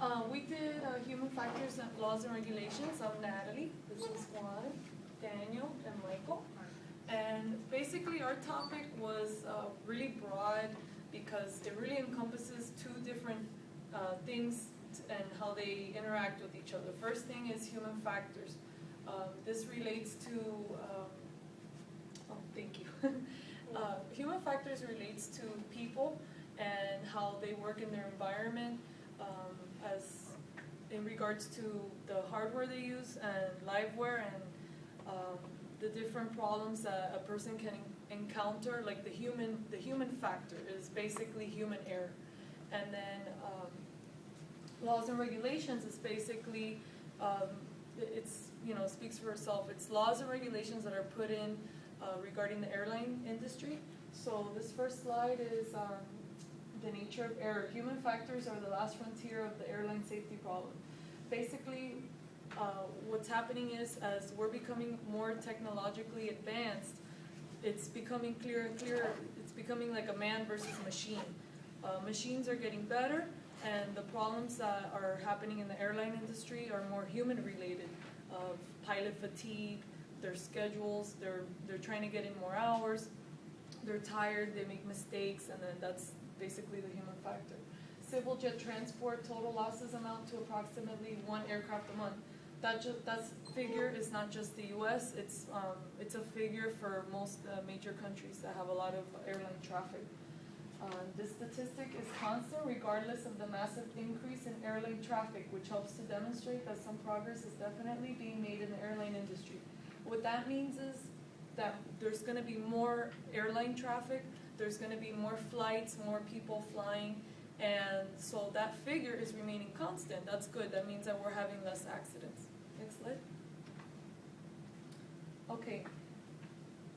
We did human factors and laws and regulations. I'm Natalie. This is Juan, Daniel, and Michael. And basically our topic was really broad because it really encompasses two different things and how they interact with each other. First thing is human factors. This relates to, thank you. Human factors relates to people and how they work in their environment, as in regards to the hardware they use and liveware and the different problems that a person can encounter. Like the human factor is basically human error, and then laws and regulations is basically it's speaks for itself. It's laws and regulations that are put in regarding the airline industry. So this first slide is the nature of error. Human factors are the last frontier of the airline safety problem. Basically, what's happening is as we're becoming more technologically advanced, it's becoming clearer and clearer. It's becoming like a man versus machine. Machines are getting better, and the problems that are happening in the airline industry are more human related, of pilot fatigue, their schedules, they're trying to get in more hours, they're tired, they make mistakes, and then that's basically the human factor. Civil jet transport total losses amount to approximately 1 aircraft a month. That figure is not just the U.S. It's a figure for most major countries that have a lot of airline traffic. This statistic is constant regardless of the massive increase in airline traffic, which helps to demonstrate that some progress is definitely being made in the airline industry. What that means is that there's going to be more airline traffic, there's going to be more flights, more people flying, and so that figure is remaining constant. That's good. That means that we're having less accidents. Next slide. Okay.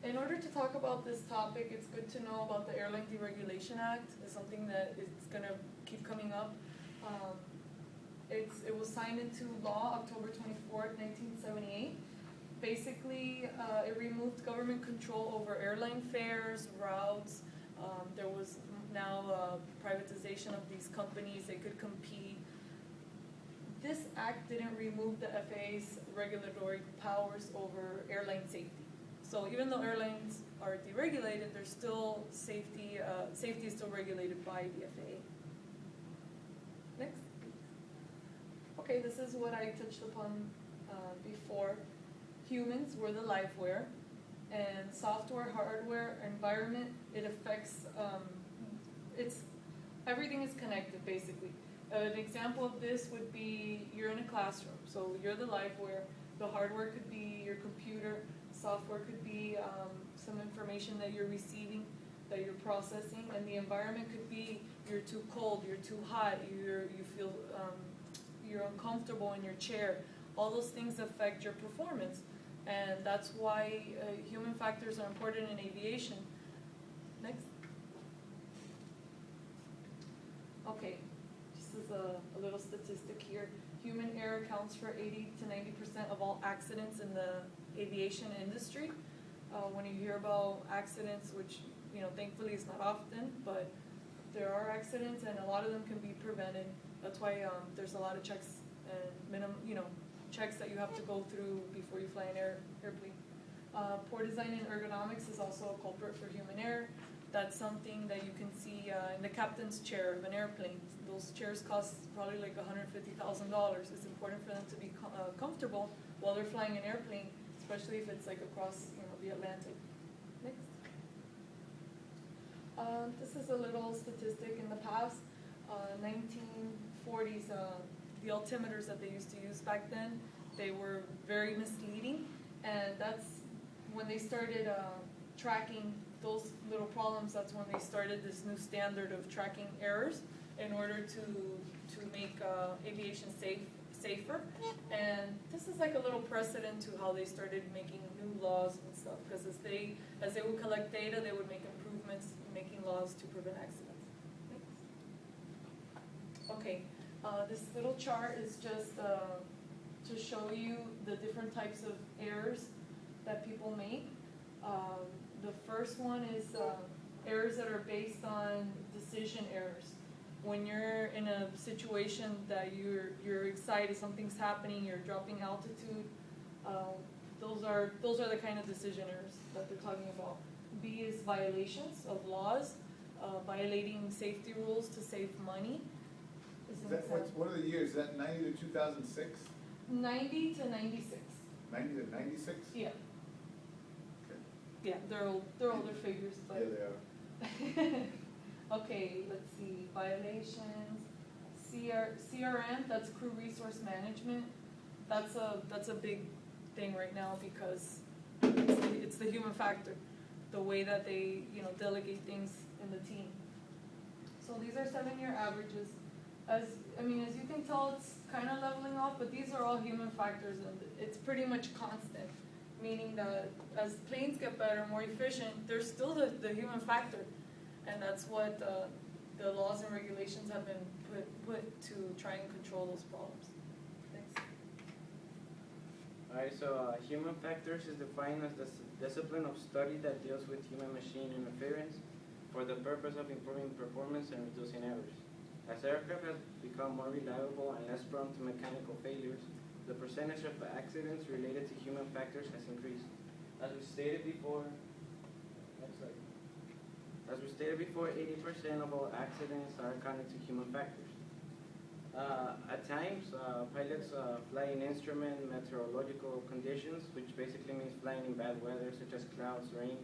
In order to talk about this topic, it's good to know about the Airline Deregulation Act. It's something that is going to keep coming up. It was signed into law October 24th, 1978. Basically, it removed government control over airline fares, routes. There was now privatization of these companies. They could compete. This act didn't remove the FAA's regulatory powers over airline safety. So even though airlines are deregulated, there's still safety. Safety is still regulated by the FAA. Next. Okay, this is what I touched upon before. Humans, we're the liveware, and software, hardware, environment, it affects, everything is connected basically. An example of this would be you're in a classroom, so you're the liveware. The hardware could be your computer, software could be some information that you're receiving, that you're processing, and the environment could be you're too cold, you're too hot, you feel you're uncomfortable in your chair. All those things affect your performance. And that's why human factors are important in aviation. Next. Okay, this is a little statistic here. Human error accounts for 80 to 90% of all accidents in the aviation industry. When you hear about accidents, which thankfully is not often, but there are accidents, and a lot of them can be prevented. That's why there's a lot of checks and checks that you have to go through before you fly an airplane. Poor design and ergonomics is also a culprit for human error. That's something that you can see in the captain's chair of an airplane. Those chairs cost probably like $150,000. It's important for them to be comfortable while they're flying an airplane, especially if it's like across the Atlantic. Next. This is a little statistic. In the past, 1940s, the altimeters that they used to use back then, they were very misleading, and that's when they started tracking those little problems. That's when they started this new standard of tracking errors in order to make aviation safer. And this is like a little precedent to how they started making new laws and stuff, because as they would collect data, they would make improvements in making laws to prevent accidents. Okay. This little chart is just to show you the different types of errors that people make. The first one is errors that are based on decision errors. when you're in a situation that you're excited, something's happening, you're dropping altitude, those are the kind of decisioners that they're talking about. B is violations of laws, violating safety rules to save money. Is that, what are the years? Is that 90 to 2006? 90 to 96. 90 to 96? Yeah. Okay. Yeah, they're older figures, but. Yeah, they are. Okay, let's see, violations, CRM, that's crew resource management. That's a big thing right now because it's the human factor, the way that they, delegate things in the team. So these are 7-year averages. As you can tell, it's kind of leveling off, but these are all human factors, and it's pretty much constant, meaning that as planes get better, more efficient, there's still the human factor. And that's what the laws and regulations have been put to try and control those problems. Thanks. Alright, so human factors is defined as the discipline of study that deals with human-machine interference for the purpose of improving performance and reducing errors. As aircraft have become more reliable and less prone to mechanical failures, the percentage of accidents related to human factors has increased. As we stated before, 80% of all accidents are accounted to human factors. At times, pilots fly in instrument meteorological conditions, which basically means flying in bad weather, such as clouds, rain.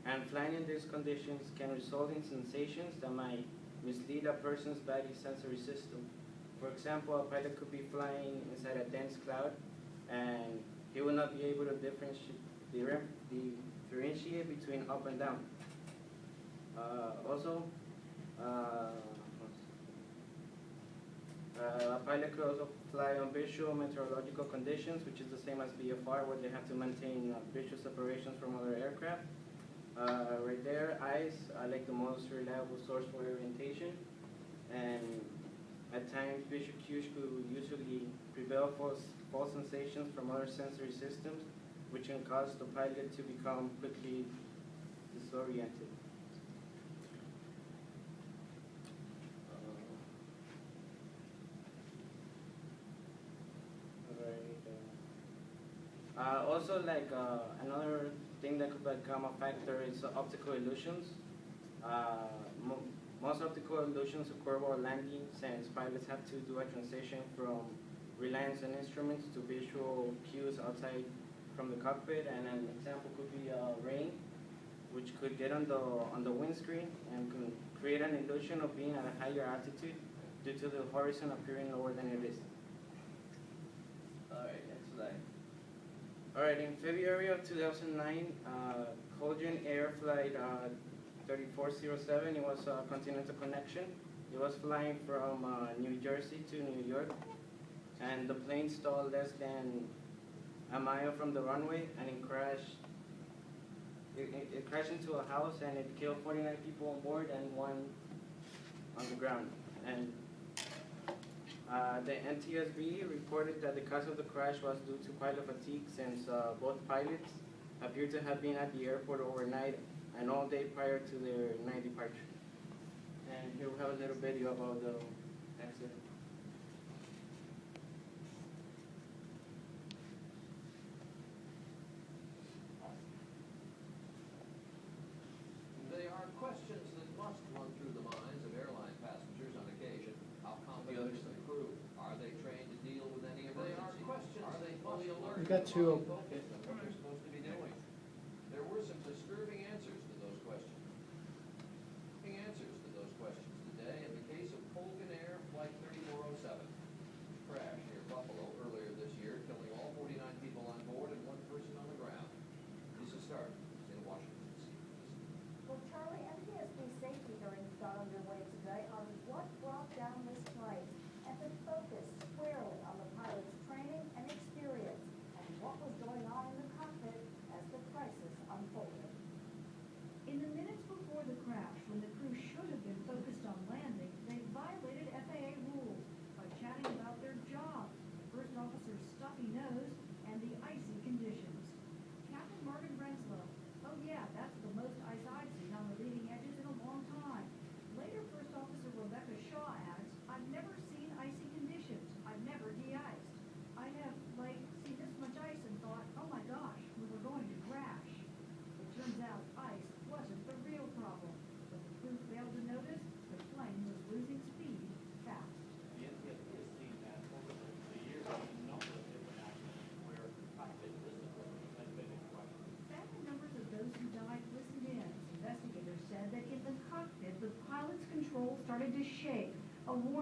And flying in these conditions can result in sensations that might mislead a person's body sensory system. For example, a pilot could be flying inside a dense cloud, and he will not be able to differentiate between up and down. A pilot could also fly on visual meteorological conditions, which is the same as VFR, where they have to maintain visual separations from other aircraft. Right there, eyes are like the most reliable source for orientation, and at times visual cues could usually prevail false sensations from other sensory systems, which can cause the pilot to become quickly disoriented. Also, another thing that could become a factor is optical illusions. Most optical illusions occur while landing, since pilots have to do a transition from reliance on instruments to visual cues outside from the cockpit. And an example could be rain, which could get on the windscreen and can create an illusion of being at a higher altitude due to the horizon appearing lower than it is. Alright, next slide. Alright, in February of 2009, Cauldron Air Flight 3407, it was a continental connection. It was flying from New Jersey to New York, and the plane stalled less than a mile from the runway, and it crashed. It crashed into a house, and it killed 49 people on board and 1 on the ground. And the NTSB reported that the cause of the crash was due to pilot fatigue, since both pilots appeared to have been at the airport overnight and all day prior to their night departure. And here we have a little video about the accident. They are questions that must run through the minds of airline passengers on occasion. How competent is the crew? Are they trained to deal with any emergency? They are questions. Are they fully alert? We got two. Focused on what they're supposed to be doing. There were some disturbing answers to those questions. Today in the case of Colgan Air Flight 3407, crash near Buffalo earlier this year, killing all 49 people on board and 1 person on the ground. Lisa Stark in Washington, D.C. Well, Charlie, NTSB safety hearings got underway today on what brought down this plane and been focused squarely on the pilot's training and experience and what was going on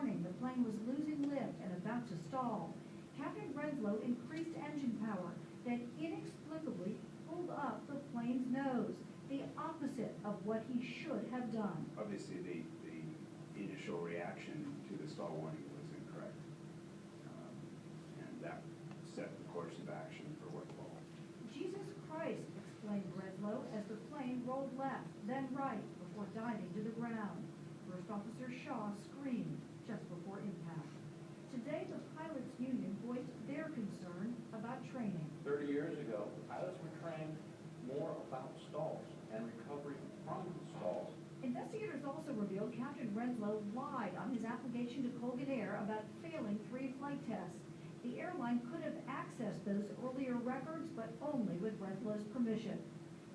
warning the plane was losing lift and about to stall, Captain Renslow increased engine power, then inexplicably pulled up the plane's nose, the opposite of what he should have done. Obviously, the initial reaction to the stall warning was incorrect. And that set the course of action for Whitwall. Jesus Christ, explained Breslow as the plane rolled left, then right, before diving to the ground. First Officer Shaw screamed just before impact. Today, the pilots' union voiced their concern about training. 30 years ago, the pilots were trained more about stalls and recovery from stalls. Investigators also revealed Captain Renslow lied on his application to Colgan Air about failing 3 flight tests. The airline could have accessed those earlier records, but only with Renslow's permission.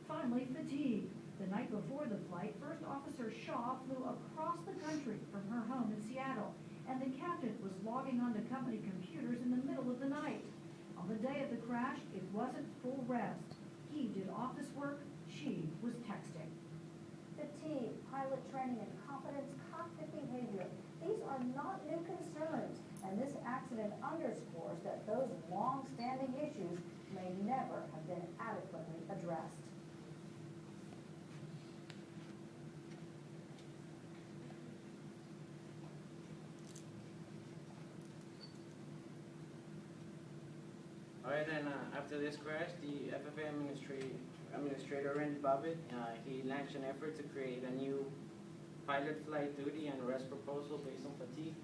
Finally, fatigue. The night before the flight, First Officer Shaw flew across the country from her home in Seattle, and the captain was logging onto company computers in the middle of the night. On the day of the crash, it wasn't full rest. He did office work, she was texting. Fatigue, pilot training, and competence cockpit behavior. These are not new concerns, and this accident underscores that those long-standing issues may never have been adequately addressed. Alright, and after this crash, the FFA administrator Randy Bobbitt, he launched an effort to create a new pilot flight duty and rest proposal based on fatigue.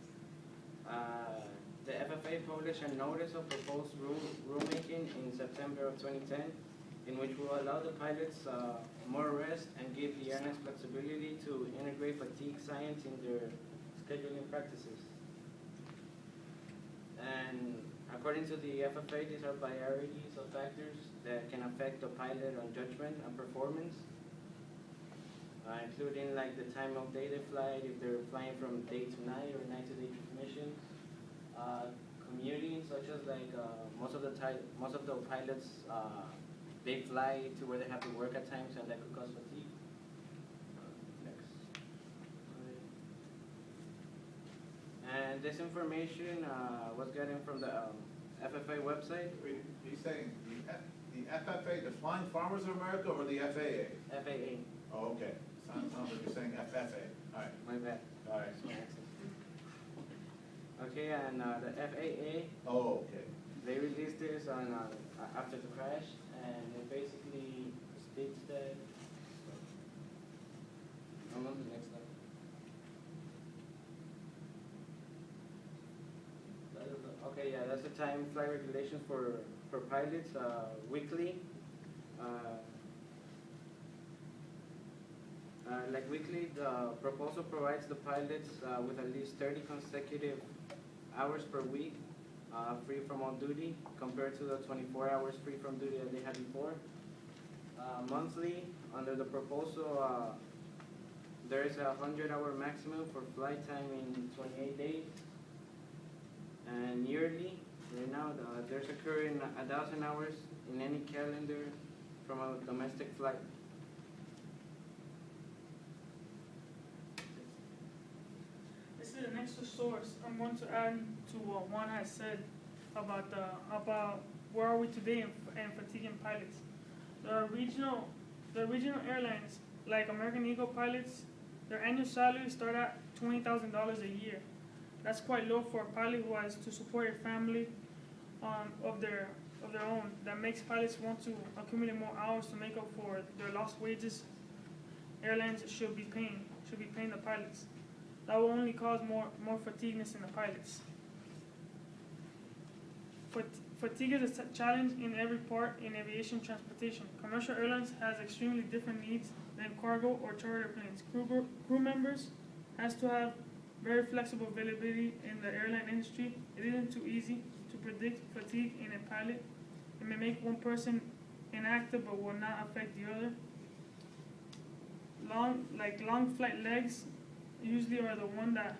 The FFA published a notice of proposed rulemaking in September of 2010, in which will allow the pilots more rest and give the airlines flexibility to integrate fatigue science in their scheduling practices. And according to the FFA, these are varieties of factors that can affect the pilot on judgment and performance, including like the time of day they fly, if they're flying from day to night or night to day transmissions, commuting, such as like most of the pilots they fly to where they have to work at times, and that could cause fatigue. Next. And this information was gotten from the FFA website. He's saying the FFA, the Flying Farmers of America, or the FAA? FAA. Oh, okay. Sounds like you're saying FFA. All right. My bad. All right. Okay, and the FAA, Oh, okay. they released this on after the crash, and it basically states that. I'm on the next slide. Okay, yeah, that's the time flight regulations for pilots, weekly. Like weekly, the proposal provides the pilots with at least 30 consecutive hours per week free from on duty, compared to the 24 hours free from duty that they had before. Monthly, under the proposal, there is a 100-hour maximum for flight time in 28 days. And yearly, right now, there's occurring 1,000 hours in any calendar from a domestic flight. This is an extra source. I'm going to add to what Juan has said about where are we today in fatiguing pilots. The regional airlines, like American Eagle pilots, their annual salaries start at $20,000 a year. That's quite low for a pilot who has to support a family of their own. That makes pilots want to accumulate more hours to make up for their lost wages. Airlines should be paying the pilots. That will only cause more fatigueness in the pilots. Fatigue is a challenge in every part in aviation transportation. Commercial airlines has extremely different needs than cargo or charter planes. Crew members has to have very flexible availability in the airline industry. It isn't too easy to predict fatigue in a pilot. It may make one person inactive but will not affect the other. Long flight legs usually are the one that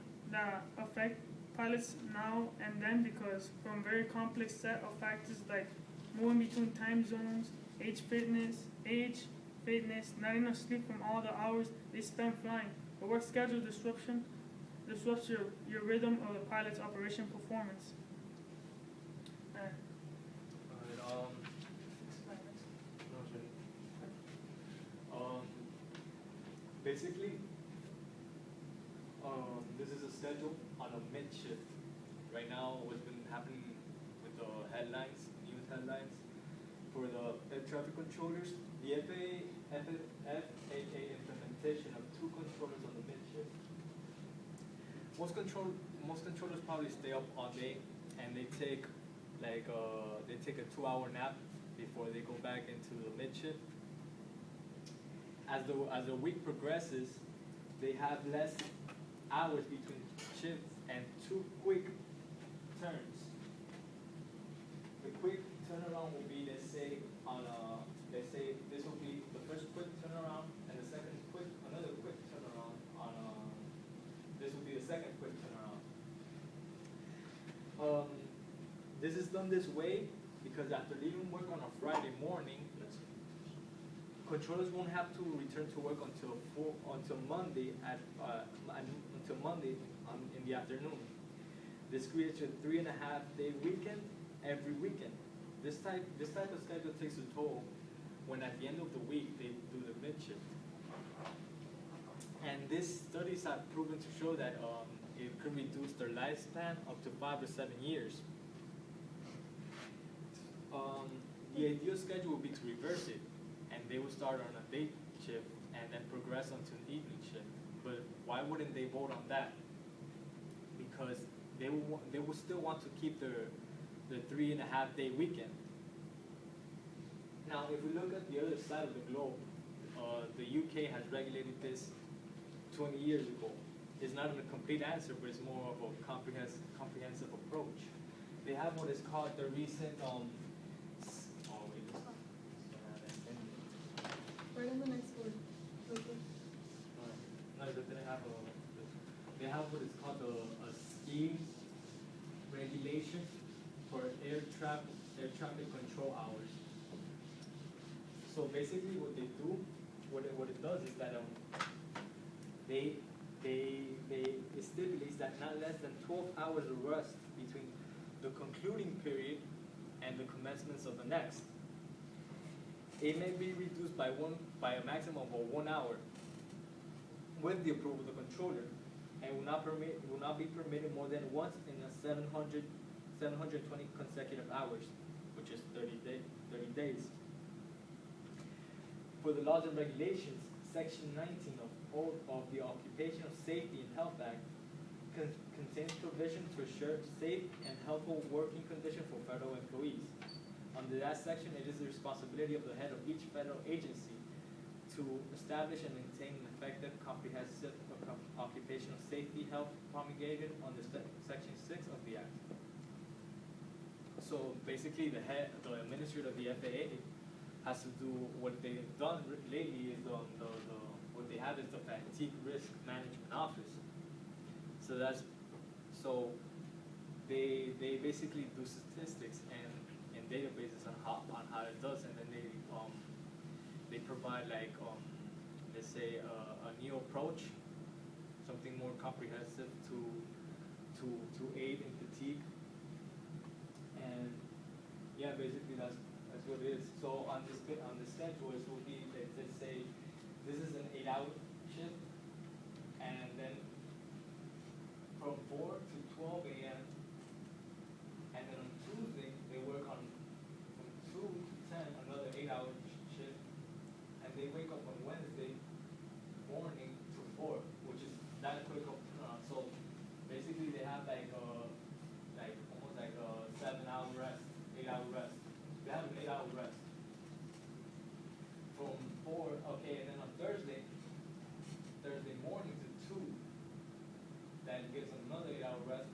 affect pilots now and then, because from very complex set of factors like moving between time zones, fitness, not enough sleep from all the hours they spend flying, the work schedule disruption, disrupts your rhythm of the pilot's operation performance. Alright, no, sorry. Basically, this is a schedule on a mid shift. Right now, what's been happening with the headlines, news headlines, for the air traffic controllers, the FAA implementation of 2 controllers on the mid shift. Most controllers probably stay up all day, and they take a 2-hour nap before they go back into the mid shift. As the week progresses, they have less hours between shifts and 2 quick turns. The quick turnaround will be, let's say this will be the first quick turnaround, and the second another quick turnaround this will be the second quick turnaround. This is done this way because after leaving work on a Friday morning, controllers won't have to return to work until Monday in the afternoon. This creates a 3.5-day weekend every weekend. This type of schedule takes a toll when at the end of the week they do the mid shift. And these studies have proven to show that it could reduce their lifespan up to 5 to 7 years. The ideal schedule would be to reverse it, and they would start on a day shift and then progress onto an evening shift. But why wouldn't they vote on that? Because they will still want to keep the 3.5-day weekend. Now, if we look at the other side of the globe, the UK has regulated this 20 years ago. It's not a complete answer, but it's more of a comprehensive approach. They have what is called the recent Right on the next one. They have what is called a scheme regulation for air traffic control hours. So basically, what they do, what it does is that it stipulates that not less than 12 hours of rest between the concluding period and the commencements of the next. It may be reduced by a maximum of 1 hour with the approval of the controller, and will not be permitted more than once in a 720 consecutive hours, which is 30 days. For the laws and regulations, Section 19 of the Occupational Safety and Health Act contains provisions to assure safe and healthful working conditions for federal employees. Under that section, it is the responsibility of the head of each federal agency to establish and maintain an effective, comprehensive occupational safety health promulgated under Section 6 of the Act. So basically, the administrator of the FAA has to do what they've done lately is what they have is the Fatigue Risk Management Office. So they basically do statistics and databases on how it does, and then they provide let's say a new approach, something more comprehensive to aid in fatigue. And yeah, basically that's what it is. So on the schedule, it will be, let's say this is an 8-hour shift, and then from 4 to 12 a.m. and then on Tuesday they work on from 2 to 10 another 8-hour shift, and they wake up on Wednesday morning to 4, which is that quick of turnaround. So basically they have almost like a 7-hour rest, 8-hour rest. They have an 8-hour rest from 4. Okay, and then on Thursday morning to 2, that gives them another 8-hour rest,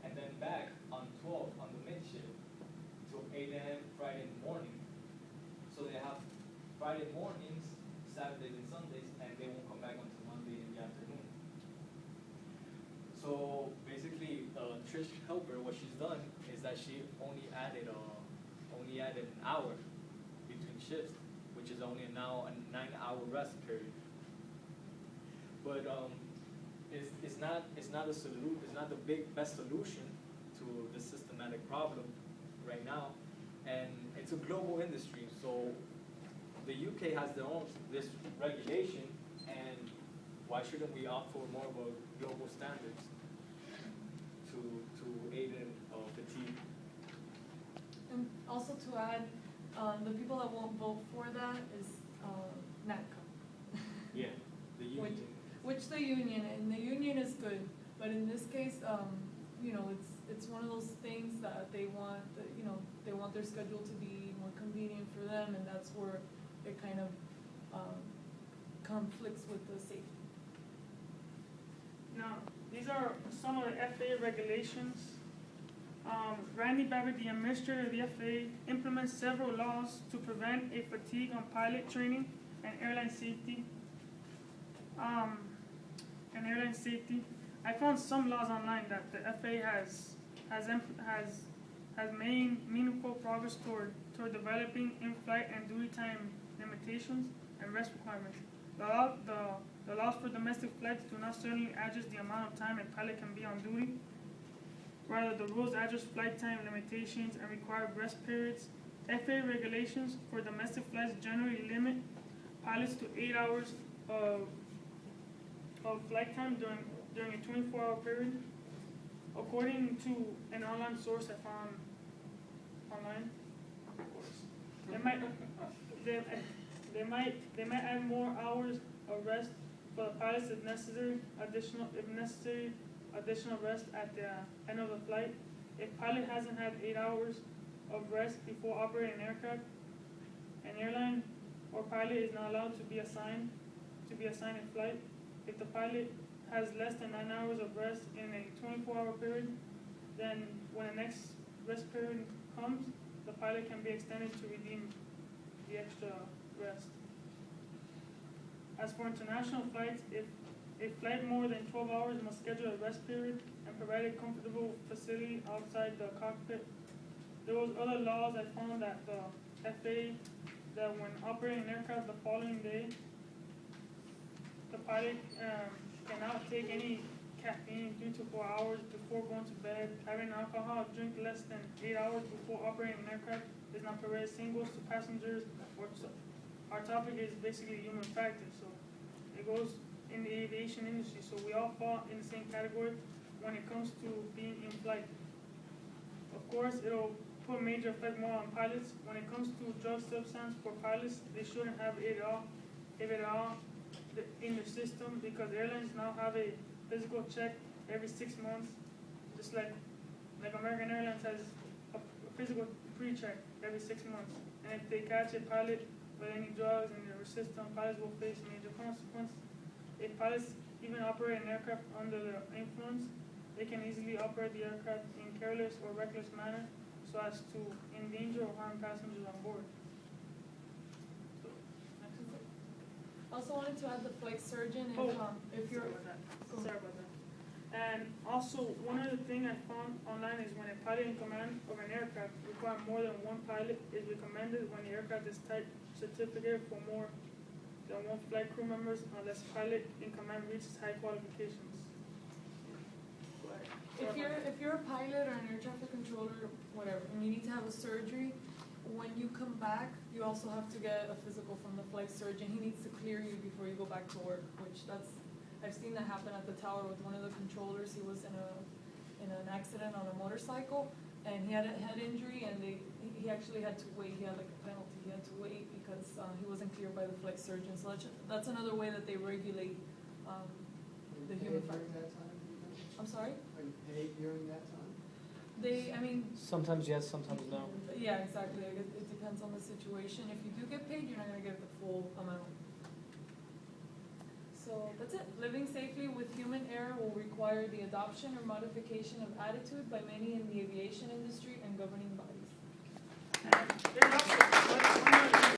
and then back on 12 on the mid shift to 8 a.m. Friday morning. So they have Friday mornings, Saturdays and Sundays, and they won't come back until Monday in the afternoon. So basically, Trish Helper, what she's done is that she only added an hour between shifts, which is only now a 9-hour rest period. But it's not it's not the best solution to the systematic problem right now, and it's a global industry. So the UK has their own this regulation, and why shouldn't we opt for more of a global standards to aid in fatigue? And also to add, the people that won't vote for that is NATCO. Yeah, the union. Which the union, and the union is good, but in this case, you know, it's one of those things that they want, they want their schedule to be more convenient for them, and that's where it kind of conflicts with the safety. Now, these are some of the FAA regulations. Randy Babbitt, the administrator of the FAA, implements several laws to prevent a fatigue on pilot training and airline safety. I found some laws online that the FAA has made meaningful progress toward developing in-flight and duty time limitations and rest requirements. The laws for domestic flights do not certainly adjust the amount of time a pilot can be on duty. Rather, the rules adjust flight time limitations and require rest periods. FAA regulations for domestic flights generally limit pilots to 8 hours of flight time during a 24-hour period. According to an online source I found online, of course, they might add more hours of rest for the pilots if necessary, additional rest at the end of the flight. If pilot hasn't had 8 hours of rest before operating an aircraft, an airline or pilot is not allowed to be assigned in flight. If the pilot has less than 9 hours of rest in a 24-hour period, then when the next rest period comes, the pilot can be extended to redeem the extra rest. As for international flights, if a flight more than 12 hours must schedule a rest period and provide a comfortable facility outside the cockpit. There was other laws I found that the FAA, that when operating an aircraft the following day, the pilot cannot take any caffeine 3 to 4 hours before going to bed. Having an alcohol drink less than 8 hours before operating an aircraft is not permitted. Singles to passengers. Our topic is basically human factors, so it goes in the aviation industry. So we all fall in the same category when it comes to being in flight. Of course, it'll put major effect more on pilots. When it comes to drug substance for pilots, they shouldn't have it all, if at all, in the system, because airlines now have a physical check every 6 months, just like American Airlines has a physical pre-check every 6 months. And if they catch a pilot with any drugs in their system, pilots will face major consequences. If pilots even operate an aircraft under the influence, they can easily operate the aircraft in careless or reckless manner so as to endanger or harm passengers on board. I also wanted to add the flight surgeon if you're. Sorry about that. And also, one other thing I found online is when a pilot in command of an aircraft requires more than one pilot, is recommended when the aircraft is type certificate for more than one flight crew members, unless pilot in command reaches high qualifications. If you're a pilot or an air traffic controller, whatever, and you need to have a surgery, when you come back, you also have to get a physical from the flight surgeon. He needs to clear you before you go back to work, I've seen that happen at the tower with one of the controllers. He was in an accident on a motorcycle, and he had a head injury, and he actually had to wait. He had like a penalty. He had to wait because he wasn't cleared by the flight surgeon. So that's another way that they regulate the human factor. I'm sorry? Are you paid during that time? Sometimes yes, sometimes no. Yeah, exactly. I guess it depends on the situation. If you do get paid, you're not going to get the full amount. So that's it. Living safely with human error will require the adoption or modification of attitude by many in the aviation industry and governing bodies.